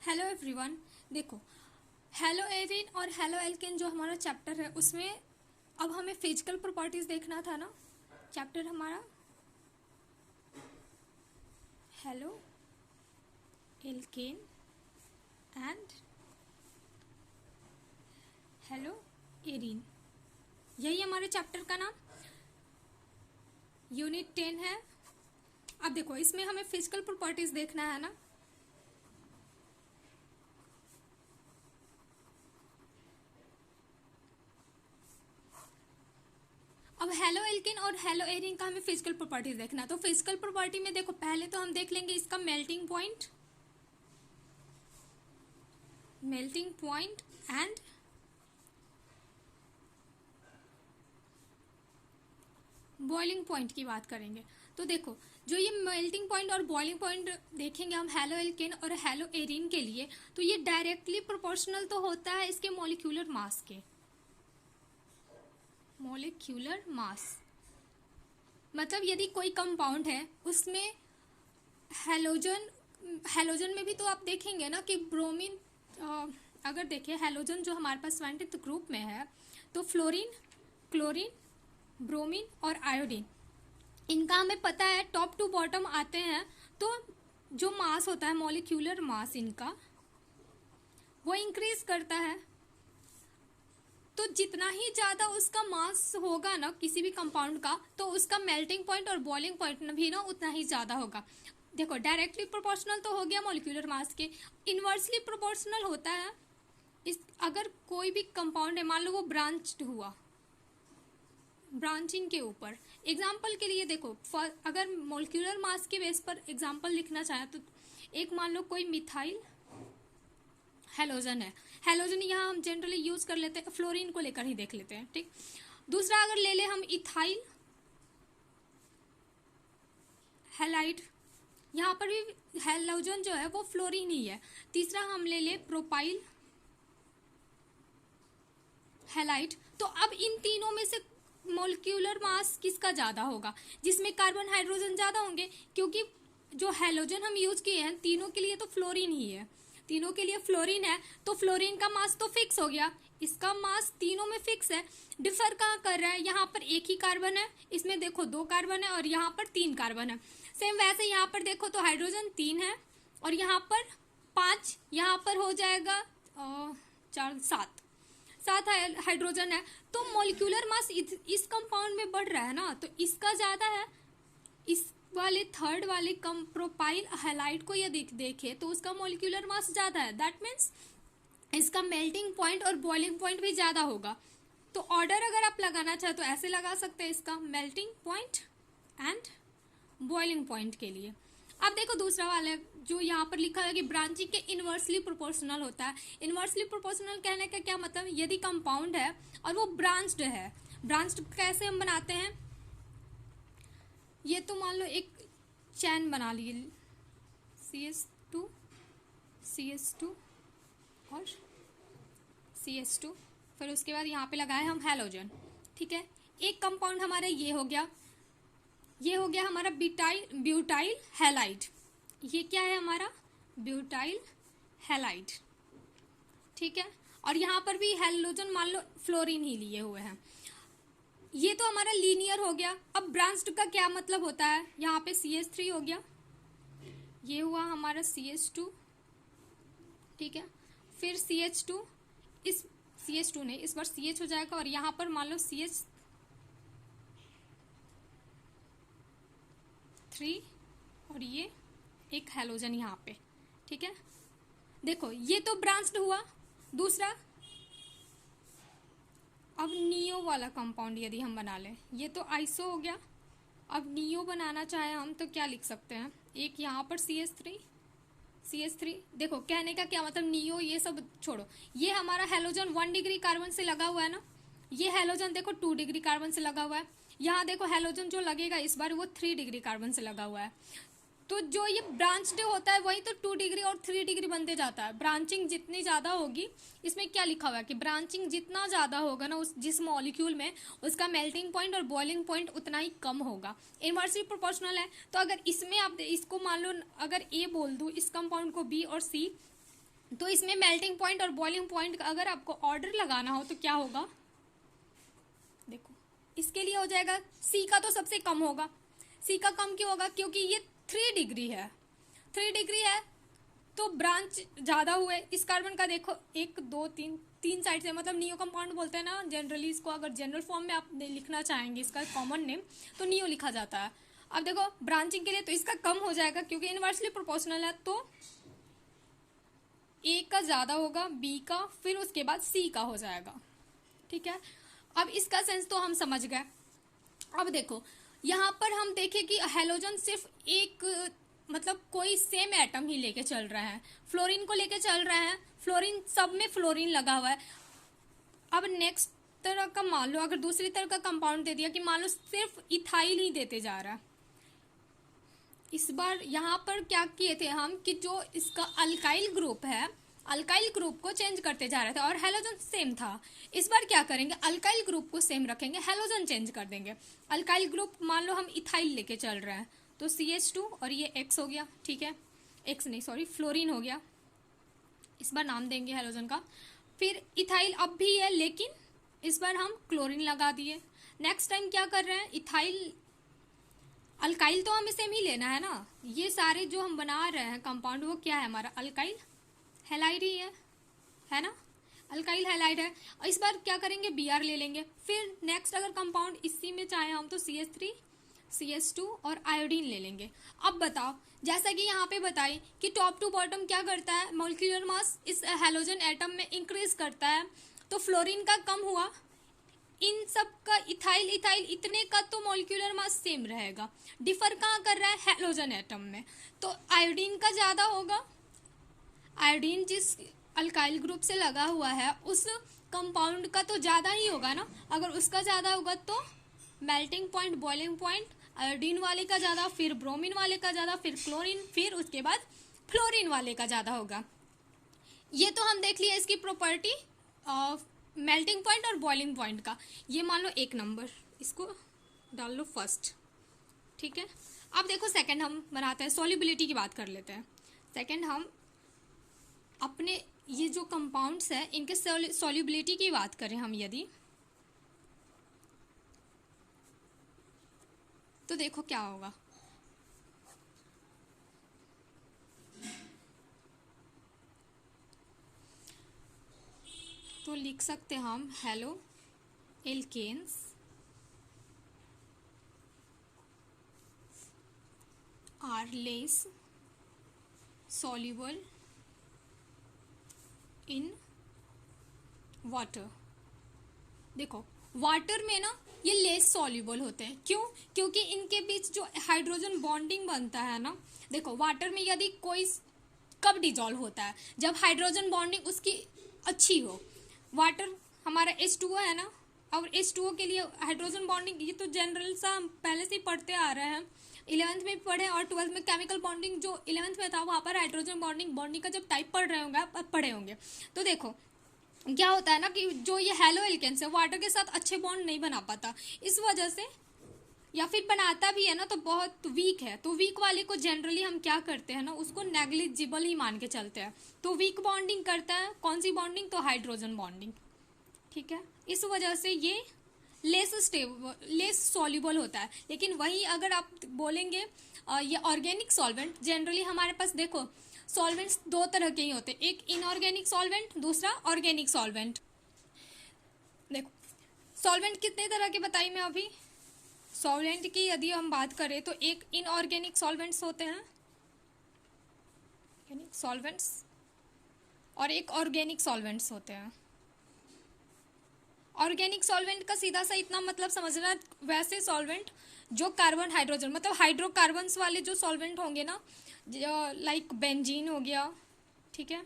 Hello everyone. देखो, hello Erin और halo alkane जो हमारा चैप्टर है उसमें अब हमें फिजिकल प्रॉपर्टीज देखना था ना। चैप्टर हमारा halo alkane and hello Erin, यही हमारे चैप्टर का नाम यूनिट 10 है। अब देखो, इसमें हमें फिजिकल प्रॉपर्टीज देखना है ना। अब हेलो एल्किन और हेलो एरिन का हमें फिजिकल प्रॉपर्टीज देखना है। तो फिजिकल प्रॉपर्टी में देखो, पहले तो हम देख लेंगे इसका melting point and boiling point की बात करेंगे। तो देखो, जो ये मेल्टिंग पॉइंट और बॉइलिंग पॉइंट देखेंगे हम हेलो एल्केन और हेलो एरिन के लिए, तो ये डायरेक्टली प्रोपोर्शनल तो होता है इसके मॉलिक्यूलर मास के। मॉलिक्यूलर मास मतलब यदि कोई कंपाउंड है उसमें हेलोजन में भी तो आप देखेंगे ना कि ब्रोमीन, अगर देखें हेलोजन जो हमारे पास 20th ग्रुप में है, तो फ्लोरीन, क्लोरीन, ब्रोमीन और आयोडीन, इनका हमें पता है टॉप टू बॉटम आते हैं। तो जो मास होता है मॉलिक्यूलर मास इनका, वो इंक्रीज करता है। तो जितना ही ज़्यादा उसका मास होगा ना किसी भी कंपाउंड का, तो उसका मेल्टिंग पॉइंट और बॉइलिंग पॉइंट भी ना उतना ही ज़्यादा होगा। देखो, डायरेक्टली प्रोपोर्शनल तो हो गया मॉलिक्यूलर मास के, इनवर्सली प्रोपोर्शनल होता है इस अगर कोई भी कंपाउंड है, मान लो वो ब्रांच्ड हुआ, ब्रांचिंग के ऊपर। एग्जाम्पल के लिए देखो, अगर मॉलिक्यूलर मास के बेस पर एग्जाम्पल लिखना चाहे तो एक मान लो कोई मिथाइल हेलोजन है। हेलोजन यहाँ हम जनरली यूज कर लेते हैं, फ्लोरीन को लेकर ही देख लेते हैं, ठीक। दूसरा अगर ले ले हम इथाइल हैलाइड, यहाँ पर भी हेलोजन जो है वो फ्लोरीन ही है। तीसरा हम ले ले प्रोपाइल हैलाइड। तो अब इन तीनों में से मॉलिक्यूलर मास किसका ज्यादा होगा? जिसमें कार्बन हाइड्रोजन ज्यादा होंगे, क्योंकि जो हेलोजन हम यूज किए हैं तीनों के लिए तो फ्लोरीन ही है, तीनों के लिए फ्लोरीन है। तो फ्लोरीन का मास तो फिक्स हो गया, इसका मास तीनों में फिक्स है। डिफर कहाँ कर रहा है? यहाँ पर एक ही कार्बन है, इसमें देखो 2 कार्बन है और यहाँ पर 3 कार्बन है। सेम वैसे यहाँ पर देखो तो हाइड्रोजन 3 है और यहाँ पर 5, यहाँ पर हो जाएगा 4 7 हाइड्रोजन है। तो मॉलिक्यूलर मास इस कंपाउंड में बढ़ रहा है ना, तो इसका ज्यादा है। इस वाले थर्ड वाले प्रोपाइल हैलाइड को यदि देखे तो उसका मॉलिक्यूलर मास ज्यादा है, दैट मीन्स इसका मेल्टिंग पॉइंट और बॉइलिंग पॉइंट भी ज्यादा होगा। तो ऑर्डर अगर आप लगाना चाहे तो ऐसे लगा सकते हैं, इसका melting point and boiling point के लिए। अब देखो दूसरा वाला जो यहाँ पर लिखा है कि ब्रांचिंग के इनवर्सली प्रोपोर्शनल होता है। इनवर्सली प्रोपोर्शनल कहने का क्या मतलब? यदि कंपाउंड है और वो ब्रांच्ड है, ब्रांच्ड कैसे हम बनाते हैं? ये तो मान लो एक चैन बना लिए, CH2 CH2 और CH2, फिर उसके बाद यहाँ पे लगाए हम हैलोजन, ठीक है। एक कंपाउंड हमारा ये हो गया हमारा ब्यूटाइल हैलाइड। ये क्या है हमारा? ब्यूटाइल हैलाइड, ठीक है। और यहाँ पर भी हैलोजन मान लो फ्लोरीन ही लिए हुए हैं। ये तो हमारा लीनियर हो गया। अब ब्रांच्ड का क्या मतलब होता है? यहाँ पे CH3 हो गया, ये हुआ हमारा CH2, ठीक है। फिर CH2, इस CH2 नहीं, इस बार CH हो जाएगा और यहाँ पर मान लो CH3 और ये एक हैलोजन यहाँ पे, ठीक है। देखो ये तो ब्रांच्ड हुआ। दूसरा, अब नियो वाला कंपाउंड यदि हम बना लें, ये तो आइसो हो गया। अब नियो बनाना चाहे हम तो क्या लिख सकते हैं? एक यहाँ पर CH3, देखो कहने का क्या मतलब, नियो ये सब छोड़ो, ये हमारा हेलोजन 1 डिग्री कार्बन से लगा हुआ है ना, ये हेलोजन देखो 2 डिग्री कार्बन से लगा हुआ है। यहाँ देखो हेलोजन जो लगेगा इस बार वो 3 डिग्री कार्बन से लगा हुआ है। तो जो ये ब्रांच्ड होता है वही तो 2 डिग्री और 3 डिग्री बनते जाता है। ब्रांचिंग जितनी ज्यादा होगी, इसमें क्या लिखा हुआ है कि ब्रांचिंग जितना ज्यादा होगा ना उस जिस मॉलिक्यूल में, उसका मेल्टिंग पॉइंट और बॉइलिंग पॉइंट उतना ही कम होगा। इनवर्सली प्रोपोर्शनल है। तो अगर इसमें आप इसको मान लो अगर A बोल दूं, इस कंपाउंड को B और C, तो इसमें मेल्टिंग पॉइंट और बॉइलिंग पॉइंट का अगर आपको ऑर्डर लगाना हो तो क्या होगा, देखो इसके लिए हो जाएगा सी का तो सबसे कम होगा। सी का कम क्यों होगा, क्योंकि ये 3 डिग्री है, 3 डिग्री है तो ब्रांच ज्यादा हुए। इस कार्बन का देखो 1 2 3 3 साइड से, मतलब नियो कंपाउंड बोलते हैं ना जनरली इसको, अगर जनरल फॉर्म में आप लिखना चाहेंगे इसका कॉमन नेम तो नियो लिखा जाता है। अब देखो ब्रांचिंग के लिए तो इसका कम हो जाएगा क्योंकि इनवर्सली प्रोपोर्शनल है, तो ए का ज्यादा होगा, बी का, फिर उसके बाद सी का हो जाएगा। ठीक है, अब इसका सेंस तो हम समझ गए। अब देखो यहाँ पर हम देखें कि हेलोजन सिर्फ एक, मतलब कोई सेम एटम ही लेके चल रहा है, फ्लोरीन को लेके चल रहा है, फ्लोरीन सब में फ्लोरीन लगा हुआ है। अब नेक्स्ट तरह का मान लो, अगर दूसरी तरह का कंपाउंड दे दिया कि मान लो सिर्फ इथाइल ही देते जा रहा है। इस बार यहाँ पर क्या किए थे हम कि जो इसका अल्काइल ग्रुप है, अल्काइल ग्रुप को चेंज करते जा रहे थे और हेलोजन सेम था। इस बार क्या करेंगे, अल्काइल ग्रुप को सेम रखेंगे, हेलोजन चेंज कर देंगे। अल्काइल ग्रुप मान लो हम इथाइल लेके चल रहे हैं तो CH2 और ये X हो गया, ठीक है, X नहीं सॉरी फ्लोरीन हो गया, इस बार नाम देंगे हेलोजन का। फिर इथाइल अब भी है लेकिन इस बार हम क्लोरीन लगा दिए। नेक्स्ट टाइम क्या कर रहे हैं, इथाइल, अल्काइल तो हमें सेम ही लेना है ना, ये सारे जो हम बना रहे हैं कंपाउंड वो क्या है हमारा, अल्काइल हैलाइड ही है ना, अल्काइल हैलाइड है। इस बार क्या करेंगे, Br ले लेंगे। फिर नेक्स्ट अगर कंपाउंड इसी में चाहे हम तो CH3 CH2 और आयोडीन ले लेंगे। अब बताओ, जैसा कि यहाँ पे बताई कि टॉप टू बॉटम क्या करता है, मॉलिक्यूलर मास इस हेलोजन एटम में इंक्रीज करता है, तो फ्लोरीन का कम हुआ, इन सब का इथाइल इथाइल इतने का तो मॉलिक्यूलर मास सेम रहेगा, डिफर कहाँ कर रहा है, हेलोजन एटम में, तो आयोडीन का ज्यादा होगा। आयोडीन जिस अल्काइल ग्रुप से लगा हुआ है उस कंपाउंड का तो ज्यादा ही होगा ना, अगर उसका ज्यादा होगा तो melting point boiling point iodine वाले का ज्यादा, फिर ब्रोमीन वाले का ज्यादा, फिर क्लोरीन, फिर उसके बाद फ्लोरीन वाले का ज्यादा होगा। ये तो हम देख लिया इसकी प्रॉपर्टी मेल्टिंग पॉइंट और बॉइलिंग पॉइंट का। ये मान लो 1 नंबर, इसको डाल लो फर्स्ट, ठीक है। अब देखो सेकंड हम बनाते हैं, सॉल्युबिलिटी की बात कर लेते हैं। सेकंड हम अपने ये जो कंपाउंड्स है इनके सॉल्युबिलिटी की बात करें हम यदि, तो देखो क्या होगा, तो लिख सकते हैं हम halo alkanes are less soluble in water. देखो वाटर में ना ये लेस सॉल्युबल होते हैं, क्यों, क्योंकि इनके बीच जो हाइड्रोजन बॉन्डिंग बनता है ना, देखो वाटर में यदि कोई कब डिजॉल्व होता है, जब हाइड्रोजन बॉन्डिंग उसकी अच्छी हो। वाटर हमारा H2O है ना, और H2O के लिए हाइड्रोजन बॉन्डिंग ये तो जनरल सा हम पहले से ही पढ़ते आ रहे हैं, 11th में भी पढ़े और 12th में केमिकल बॉन्डिंग जो 11th में था वहाँ पर हाइड्रोजन बॉन्डिंग का जब टाइप पढ़ रहे होंगे आप पढ़े होंगे। तो देखो क्या होता है ना कि जो ये हेलो एल्केन्स है वाटर के साथ अच्छे बॉन्ड नहीं बना पाता, इस वजह से, या फिर बनाता भी है ना तो बहुत वीक है, तो वीक वाले को जनरली हम क्या करते हैं ना उसको नेग्लिजिबल ही मान के चलते हैं। तो वीक बॉन्डिंग करता है, कौन सी बॉन्डिंग, तो हाइड्रोजन बॉन्डिंग, ठीक है। इस वजह से ये लेस स्टेबल लेस सॉल्युबल होता है। लेकिन वही अगर आप बोलेंगे ये ऑर्गेनिक सॉल्वेंट, जनरली हमारे पास देखो सॉल्वेंट्स 2 तरह के ही होते हैं, एक इनऑर्गेनिक सॉल्वेंट, दूसरा ऑर्गेनिक सॉल्वेंट। देखो सॉल्वेंट कितने तरह के बताई मैं अभी, सॉल्वेंट की यदि हम बात करें तो एक इनऑर्गेनिक सॉल्वेंट्स होते हैं सॉल्वेंट्स, और एक ऑर्गेनिक सॉल्वेंट्स होते हैं। ऑर्गेनिक सॉल्वेंट का सीधा सा इतना मतलब समझना, वैसे सॉल्वेंट जो कार्बन हाइड्रोजन मतलब हाइड्रोकार्बन्स वाले जो सॉल्वेंट होंगे ना, लाइक बेंजीन हो गया, ठीक है,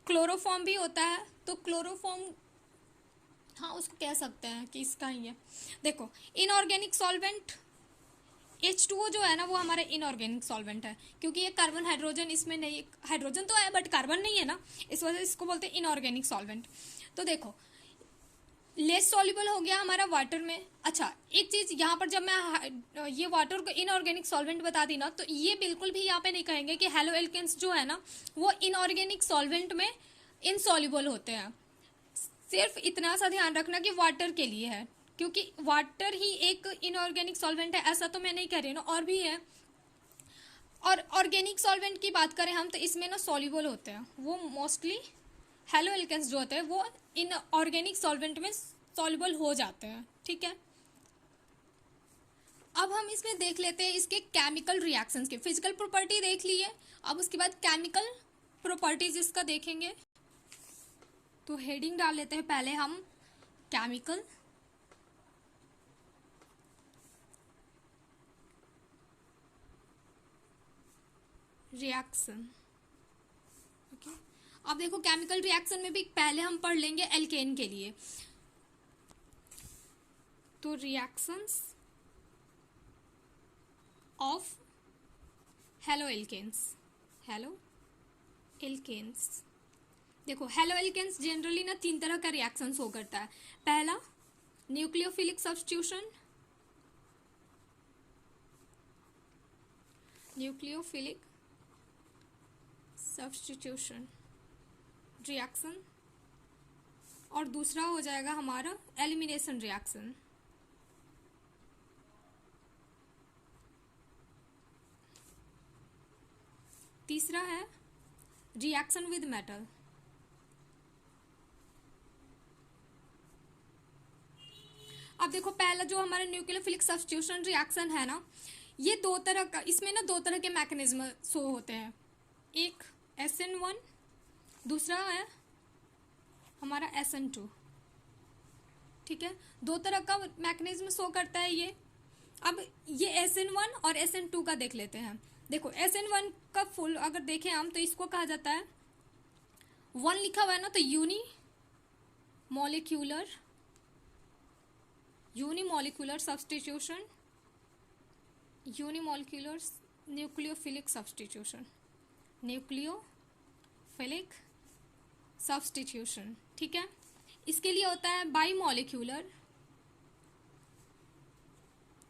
क्लोरोफॉर्म भी होता है, तो क्लोरोफॉर्म हाँ उसको कह सकते हैं कि इसका ही है। देखो इनऑर्गेनिक सॉल्वेंट H2O जो है ना वो हमारा इनऑर्गेनिक सॉल्वेंट है, क्योंकि ये कार्बन हाइड्रोजन इसमें नहीं, हाइड्रोजन तो है बट कार्बन नहीं है ना, इस वजह से इसको बोलते हैं इनऑर्गेनिक सॉल्वेंट। तो देखो लेस सॉल्युबल हो गया हमारा वाटर में। अच्छा, एक चीज यहाँ पर जब मैं ये वाटर को इनऑर्गेनिक सॉल्वेंट बता दी ना, तो ये बिल्कुल भी यहाँ पे नहीं कहेंगे कि हेलो एल्केन्स जो है ना वो इनऑर्गेनिक सॉल्वेंट में इनसॉल्युबल होते हैं। सिर्फ इतना सा ध्यान रखना कि वाटर के लिए है, क्योंकि वाटर ही एक इनऑर्गेनिक सॉल्वेंट है ऐसा तो मैं नहीं कह रही ना, और भी है। और ऑर्गेनिक सॉल्वेंट की बात करें हम तो इसमें ना सॉल्युबल होते हैं, वो मोस्टली हेलो एल्केन्स जो होते हैं वो इन ऑर्गेनिक सॉल्वेंट में सॉल्युबल हो जाते हैं। ठीक है, अब हम इसमें देख लेते हैं इसके केमिकल रिएक्शंस के। फिजिकल प्रॉपर्टी देख लिए, अब उसके बाद केमिकल प्रॉपर्टीज इसका देखेंगे। तो हेडिंग डाल लेते हैं पहले हम केमिकल रिएक्शन। ओके, अब देखो केमिकल रिएक्शन में भी पहले हम पढ़ लेंगे एल्केन के लिए। तो reactions of halo alkanes, halo alkanes. देखो हेलो एल्केन्स जनरली ना 3 तरह का रिएक्शन शो करता है। पहला nucleophilic substitution, nucleophilic substitution reaction, और दूसरा हो जाएगा हमारा एलिमिनेशन रिएक्शन। तीसरा है रिएक्शन विद मेटल। अब देखो पहला जो हमारा न्यूक्लियोफिलिक सब्स्टिट्यूशन रिएक्शन है ना, ये 2 तरह का, इसमें ना 2 तरह के मैकेनिज्म शो होते हैं। एक SN1, दूसरा है हमारा SN2। ठीक है, 2 तरह का मैकेनिज्म शो करता है ये। अब ये SN1 और SN2 का देख लेते हैं। देखो SN1 का फुल अगर देखें हम तो इसको कहा जाता है, 1 लिखा हुआ है ना तो unimolecular substitution, unimolecular nucleophilic substitution, nucleophilic substitution. ठीक है, इसके लिए होता है बाईमोलिक्यूलर।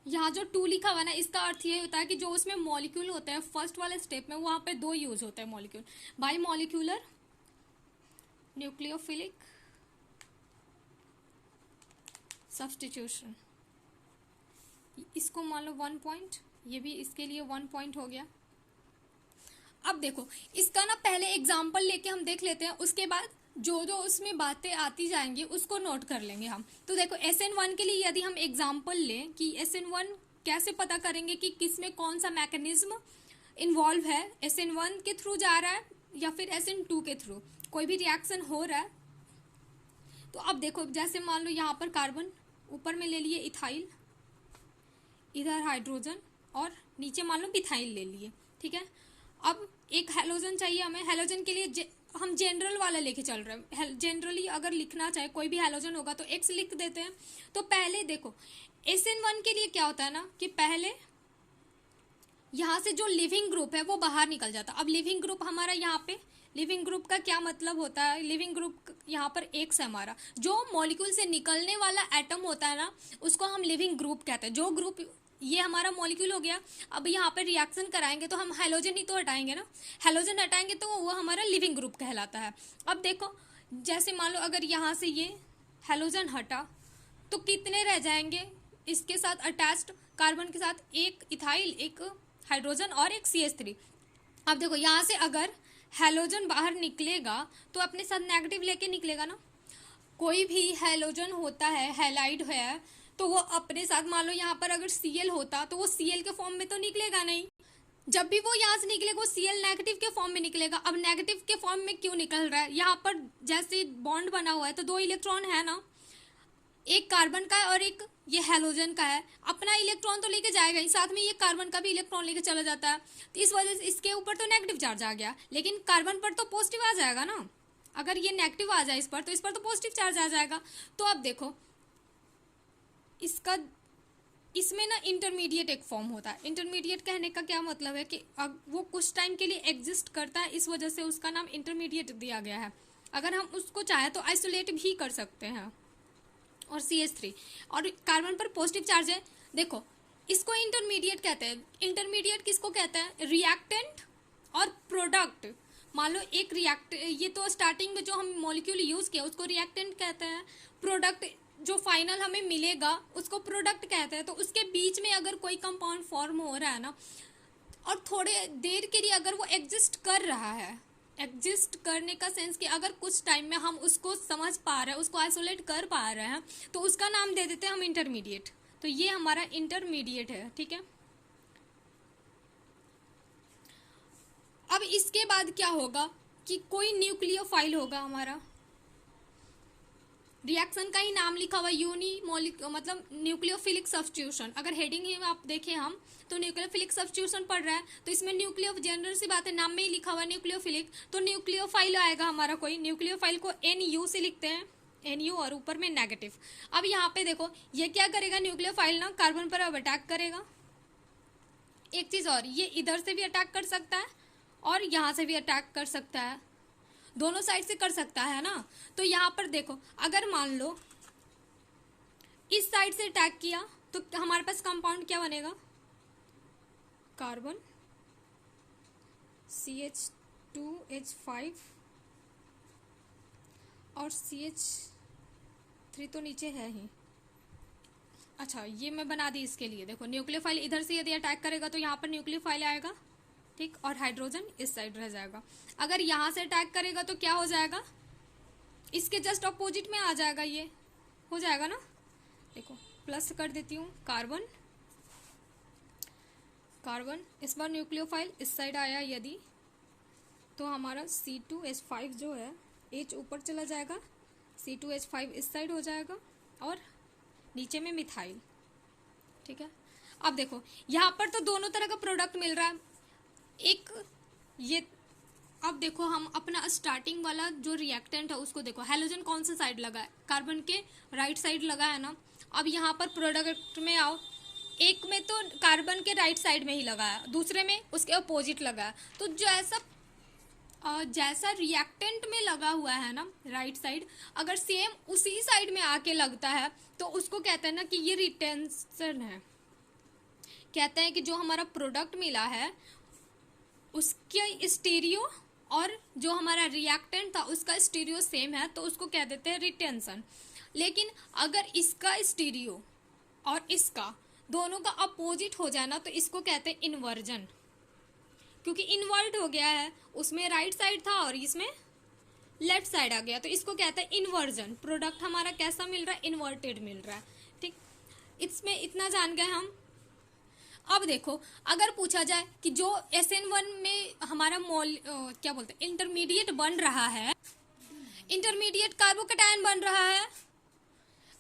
यहाँ जो 2 लिखा हुआ ना इसका अर्थ ये होता है कि जो उसमें मॉलिक्यूल होता है फर्स्ट वाले स्टेप में, वहां पे 2 यूज होता है मॉलिक्यूल। बाईमोलिक्यूलर न्यूक्लियोफिलिक सब्स्टिट्यूशन, इसको मान लो 1 पॉइंट, ये भी इसके लिए 1 पॉइंट हो गया। अब देखो इसका ना पहले एग्जाम्पल लेके हम देख लेते हैं, उसके बाद जो जो उसमें बातें आती जाएंगी उसको नोट कर लेंगे हम। तो देखो SN1 के लिए यदि हम एग्जाम्पल लें कि SN1 कैसे पता करेंगे कि किसमें कौन सा मैकेनिज्म इन्वॉल्व है, SN1 के थ्रू जा रहा है या फिर SN2 के थ्रू कोई भी रिएक्शन हो रहा है। तो अब देखो जैसे मान लो यहाँ पर कार्बन ऊपर में ले लिए इथाइल, इधर हाइड्रोजन, और नीचे मान लो मिथाइल ले लिए। ठीक है, अब एक हेलोजन चाहिए हमें। हेलोजन के लिए हम जनरल वाला लेके चल रहे हैं। जनरली अगर लिखना चाहे कोई भी हेलोजन होगा तो X लिख देते हैं। तो पहले देखो SN1 के लिए क्या होता है ना कि पहले यहाँ से जो लिविंग ग्रुप है वो बाहर निकल जाता है। अब लिविंग ग्रुप हमारा यहाँ पे, लिविंग ग्रुप का क्या मतलब होता है, लिविंग ग्रुप यहाँ पर X है हमारा, जो मॉलिक्यूल से निकलने वाला एटम होता है ना उसको हम लिविंग ग्रुप कहते हैं। जो ग्रुप, ये हमारा मॉलिक्यूल हो गया। अब यहाँ पर रिएक्शन कराएंगे तो हम हेलोजन ही तो हटाएंगे ना, हेलोजन हटाएंगे तो वो हमारा लिविंग ग्रुप कहलाता है। अब देखो जैसे मान लो अगर यहाँ से ये हेलोजन हटा तो कितने रह जाएंगे इसके साथ अटैच्ड कार्बन के साथ, एक इथाइल, एक हाइड्रोजन और एक CH3। अब देखो यहाँ से अगर हेलोजन बाहर निकलेगा तो अपने साथ नेगेटिव लेके निकलेगा ना। कोई भी हेलोजन होता है, हैलाइड है, तो वो अपने साथ, मान लो यहाँ पर अगर Cl होता तो वो Cl के फॉर्म में तो निकलेगा नहीं। जब भी वो यहाँ से निकलेगा वो Cl नेगेटिव के फॉर्म में निकलेगा। अब नेगेटिव के फॉर्म में क्यों निकल रहा है, यहाँ पर जैसे बॉन्ड बना हुआ है तो 2 इलेक्ट्रॉन है ना, एक कार्बन का है और एक ये हेलोजन का है। अपना इलेक्ट्रॉन तो लेके जाएगा ही, साथ में ये कार्बन का भी इलेक्ट्रॉन लेके चला जाता है। तो इस वजह से इसके ऊपर तो नेगेटिव चार्ज आ गया, लेकिन कार्बन पर तो पॉजिटिव आ जाएगा ना। अगर ये नेगेटिव आ जाए इस पर तो इस पर तो पॉजिटिव चार्ज आ जाएगा। तो अब देखो इसका, इसमें ना इंटरमीडिएट एक फॉर्म होता है। इंटरमीडिएट कहने का क्या मतलब है कि वो कुछ टाइम के लिए एग्जिस्ट करता है, इस वजह से उसका नाम इंटरमीडिएट दिया गया है। अगर हम उसको चाहे तो आइसोलेट भी कर सकते हैं। और CH3 और कार्बन पर पॉजिटिव चार्ज है। देखो इसको इंटरमीडिएट कहते हैं। इंटरमीडिएट किसको कहते हैं? रिएक्टेंट और प्रोडक्ट। मान लो एक रिएक्ट, ये तो स्टार्टिंग में जो हम मॉलिक्यूल यूज किया उसको रिएक्टेंट कहते हैं। प्रोडक्ट जो फाइनल हमें मिलेगा उसको प्रोडक्ट कहते हैं। तो उसके बीच में अगर कोई कंपाउंड फॉर्म हो रहा है ना, और थोड़े देर के लिए अगर वो एग्जिस्ट कर रहा है, एग्जिस्ट करने का सेंस कि अगर कुछ टाइम में हम उसको समझ पा रहे हैं, उसको आइसोलेट कर पा रहे हैं, तो उसका नाम दे देते हैं हम इंटरमीडिएट। तो ये हमारा इंटरमीडिएट है, ठीक है। अब इसके बाद क्या होगा कि कोई न्यूक्लियोफाइल होगा हमारा, रिएक्शन का ही नाम लिखा हुआ मतलब न्यूक्लियोफिलिक सब्स्टिट्यूशन। अगर हेडिंग ही आप देखें हम तो न्यूक्लियोफिलिक सब्स्टिट्यूशन पढ़ रहा है, तो इसमें न्यूक्लियो जनरल सी बात है, नाम में ही लिखा हुआ न्यूक्लियोफिलिक, तो न्यूक्लियोफाइल आएगा हमारा कोई। न्यूक्लियोफाइल को NU से लिखते हैं, NU और ऊपर में नेगेटिव। अब यहाँ पे देखो ये क्या करेगा, न्यूक्लियोफाइल ना कार्बन पर अब अटैक करेगा। एक चीज और, ये इधर से भी अटैक कर सकता है और यहाँ से भी अटैक कर सकता है, दोनों साइड से कर सकता है ना। तो यहाँ पर देखो अगर मान लो इस साइड से अटैक किया तो हमारे पास कंपाउंड क्या बनेगा, कार्बन CH2H5 और CH3 तो नीचे है ही। अच्छा ये मैं बना दी इसके लिए। देखो न्यूक्लियोफाइल इधर से यदि अटैक करेगा तो यहाँ पर न्यूक्लियोफाइल आएगा, ठीक, और हाइड्रोजन इस साइड रह जाएगा। अगर यहाँ से अटैक करेगा तो क्या हो जाएगा, इसके जस्ट अपोजिट में आ जाएगा, ये हो जाएगा ना। देखो प्लस कर देती हूँ, कार्बन कार्बन, इस बार न्यूक्लियोफाइल इस साइड आया यदि, तो हमारा C2H5 जो है H ऊपर चला जाएगा, C2H5 इस साइड हो जाएगा और नीचे में मिथाइल, ठीक है। अब देखो यहाँ पर तो दोनों तरह का प्रोडक्ट मिल रहा है। एक ये, अब देखो हम अपना स्टार्टिंग वाला जो रिएक्टेंट है उसको देखो, हैलोजन कौन सा साइड लगा है, कार्बन के राइट साइड लगा है ना। अब यहाँ पर प्रोडक्ट में आओ, एक में तो कार्बन के राइट साइड में ही लगा है, दूसरे में उसके अपोजिट लगा है। तो जैसा रिएक्टेंट में लगा हुआ है ना राइट साइड, अगर सेम उसी साइड में आके लगता है तो उसको कहते हैं ना कि ये रिटेंशन है। कहते हैं कि जो हमारा प्रोडक्ट मिला है उसके स्टीरियो और जो हमारा रिएक्टेंट था उसका स्टीरियो सेम है, तो उसको कह देते हैं रिटेंशन। लेकिन अगर इसका स्टीरियो और इसका दोनों का अपोजिट हो जाए ना तो इसको कहते हैं इन्वर्जन, क्योंकि इन्वर्ट हो गया है, उसमें राइट साइड था और इसमें लेफ्ट साइड आ गया, तो इसको कहते हैं इन्वर्जन। प्रोडक्ट हमारा कैसा मिल रहा है, इन्वर्टेड मिल रहा है, ठीक। इसमें इतना जान गए हम। अब देखो अगर पूछा जाए कि जो SN1 में हमारा क्या बोलते हैं इंटरमीडिएट बन रहा है, इंटरमीडिएट कार्बोकैटायन बन रहा है।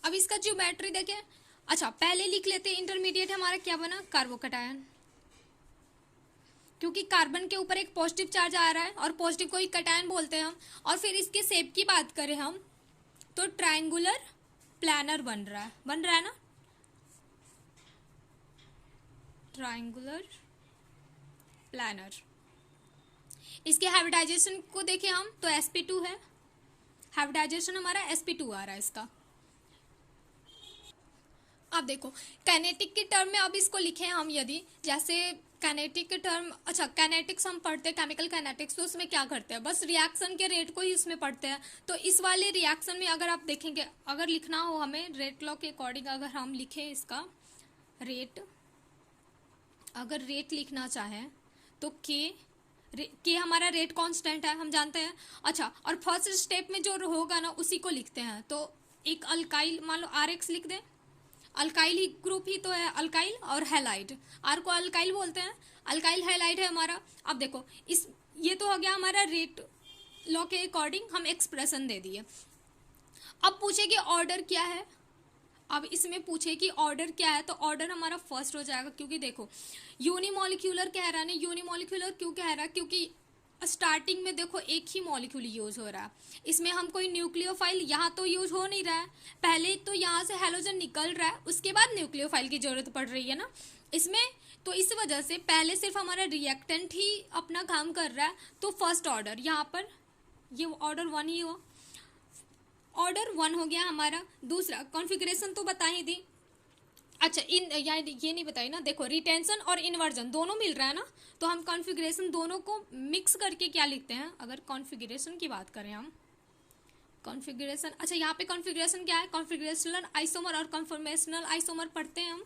अब इसका ज्योमेट्री देखें। अच्छा पहले लिख लेते हैं इंटरमीडिएट हमारा क्या बना, कार्बोकैटायन, क्योंकि कार्बन के ऊपर एक पॉजिटिव चार्ज आ रहा है और पॉजिटिव को ही कैटायन बोलते हैं हम। और फिर इसके शेप की बात करें हम तो ट्रायंगुलर प्लानर बन रहा है ना, ट्रायंगुलर प्लानर। इसके हाइब्रिडाइजेशन को देखें हम तो sp2 है, हाइब्रिडाइजेशन हमारा sp2 आ रहा है इसका। अब देखो काइनेटिक के टर्म में अब इसको लिखे हम, यदि जैसे काइनेटिक के टर्म, अच्छा काइनेटिक्स हम पढ़ते हैं केमिकल काइनेटिक्स, तो उसमें क्या करते हैं, बस रिएक्शन के रेट को ही उसमें पढ़ते हैं। तो इस वाले रिएक्शन में अगर आप देखेंगे, अगर लिखना हो हमें रेट लॉ के अकॉर्डिंग, अगर हम लिखें इसका रेट, अगर रेट लिखना चाहें तो के हमारा रेट कांस्टेंट है, हम जानते हैं। अच्छा और फर्स्ट स्टेप में जो होगा ना उसी को लिखते हैं। तो एक अल्काइल मान लो RX लिख दें, अल्काइल ही ग्रुप ही तो है, अल्काइल और हैलाइड, आर को अल्काइल बोलते हैं, अल्काइल हैलाइड है हमारा। अब देखो ये तो हो गया हमारा रेट लॉ के अकॉर्डिंग हम एक्सप्रेशन दे दिए। अब पूछे कि ऑर्डर क्या है, अब इसमें पूछे कि ऑर्डर क्या है तो ऑर्डर हमारा फर्स्ट हो जाएगा, क्योंकि देखो यूनिमोलिक्यूलर कह रहा है ना, यूनिमोलिक्यूलर क्यों कह रहा है, क्योंकि स्टार्टिंग में देखो एक ही मॉलिक्यूल यूज हो रहा है, इसमें हम कोई न्यूक्लियोफाइल यहाँ तो यूज हो नहीं रहा है, पहले तो यहाँ से हैलोजन निकल रहा है उसके बाद न्यूक्लियोफाइल की जरूरत पड़ रही है ना इसमें, तो इस वजह से पहले सिर्फ हमारा रिएक्टेंट ही अपना काम कर रहा है। तो फर्स्ट ऑर्डर यहाँ पर ये ऑर्डर 1 ही हुआ। ऑर्डर 1 हो गया हमारा। दूसरा कॉन्फ़िगरेशन तो बता ही दी। अच्छा ये नहीं बताई ना, देखो रिटेंशन और इन्वर्जन दोनों मिल रहा है ना, तो हम कॉन्फ़िगरेशन दोनों को मिक्स करके क्या लिखते हैं, अगर कॉन्फ़िगरेशन की बात करें हम, कॉन्फ़िगरेशन, अच्छा यहाँ पे कॉन्फ़िगरेशन क्या है, कॉन्फ़िगरेशनल आइसोमर और कन्फॉर्मेशनल आइसोमर पढ़ते हैं हम,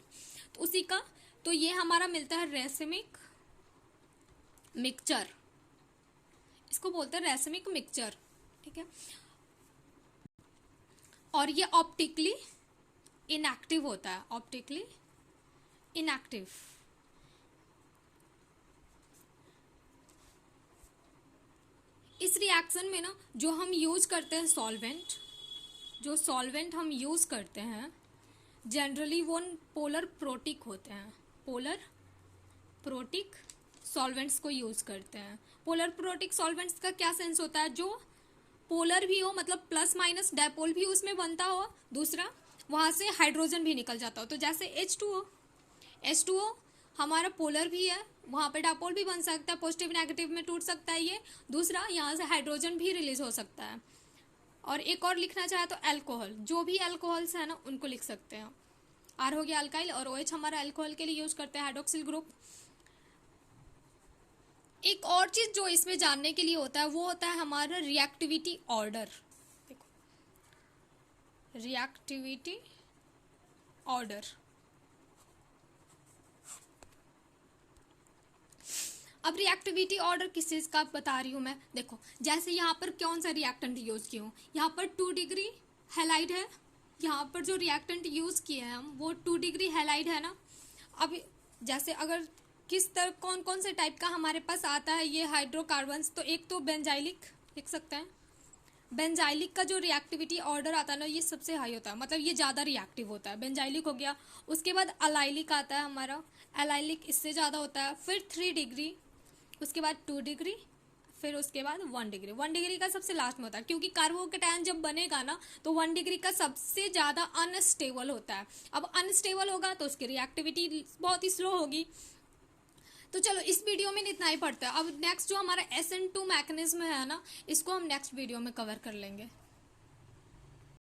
तो उसी का, तो ये हमारा मिलता है रेसिमिक मिक्सचर, इसको बोलते हैं रेसिमिक मिक्सचर, ठीक है। और ये ऑप्टिकली इनएक्टिव होता है, ऑप्टिकली इनएक्टिव। इस रिएक्शन में ना जो हम यूज करते हैं सॉल्वेंट, जो सॉल्वेंट हम यूज करते हैं जनरली वो पोलर प्रोटिक होते हैं, पोलर प्रोटिक सॉल्वेंट्स को यूज करते हैं। पोलर प्रोटिक सॉल्वेंट्स का क्या सेंस होता है, जो पोलर भी हो, मतलब प्लस माइनस डायपोल भी उसमें बनता हो, दूसरा वहां से हाइड्रोजन भी निकल जाता हो, तो जैसे H2O हमारा पोलर भी है, वहां पे डायपोल भी बन सकता है, पॉजिटिव नेगेटिव में टूट सकता है ये, दूसरा यहाँ से हाइड्रोजन भी रिलीज हो सकता है। और एक और लिखना चाहे तो अल्कोहल, जो भी अल्कोहल्स है ना उनको लिख सकते हैं। R हो गया अल्काइल, और OH हमारा अल्कोहल के लिए यूज करते हैं, हाइड्रोक्सिल ग्रुप। एक और चीज जो इसमें जानने के लिए होता है वो होता है हमारा रिएक्टिविटी ऑर्डर। देखो रिएक्टिविटी ऑर्डर, अब रिएक्टिविटी ऑर्डर किस चीज का बता रही हूँ मैं, देखो जैसे यहाँ पर कौन सा रिएक्टेंट यूज किया हूँ, यहाँ पर 2 डिग्री हैलाइड है, यहाँ पर जो रिएक्टेंट यूज किए हैं हम वो 2 डिग्री हैलाइड है ना। अब जैसे अगर किस तरह कौन कौन से टाइप का हमारे पास आता है ये हाइड्रोकार्बन्स, तो एक तो बेंजाइलिक लिख सकते हैं, बेंजाइलिक का जो रिएक्टिविटी ऑर्डर आता है ना ये सबसे हाई होता है, मतलब ये ज़्यादा रिएक्टिव होता है, बेंजाइलिक हो गया। उसके बाद अलाइलिक आता है हमारा, अलाइलिक इससे ज़्यादा होता है, फिर 3 डिग्री, उसके बाद 2 डिग्री, फिर उसके बाद 1 डिग्री। 1 डिग्री का सबसे लास्ट में होता है, क्योंकि कार्बोकेटायन जब बनेगा ना तो 1 डिग्री का सबसे ज़्यादा अनस्टेबल होता है। अब अनस्टेबल होगा तो उसकी रिएक्टिविटी बहुत ही स्लो होगी। तो चलो इस वीडियो में इतना ही पड़ता है। अब नेक्स्ट जो हमारा SN2 मैकेनिज्म है ना, इसको हम नेक्स्ट वीडियो में कवर कर लेंगे।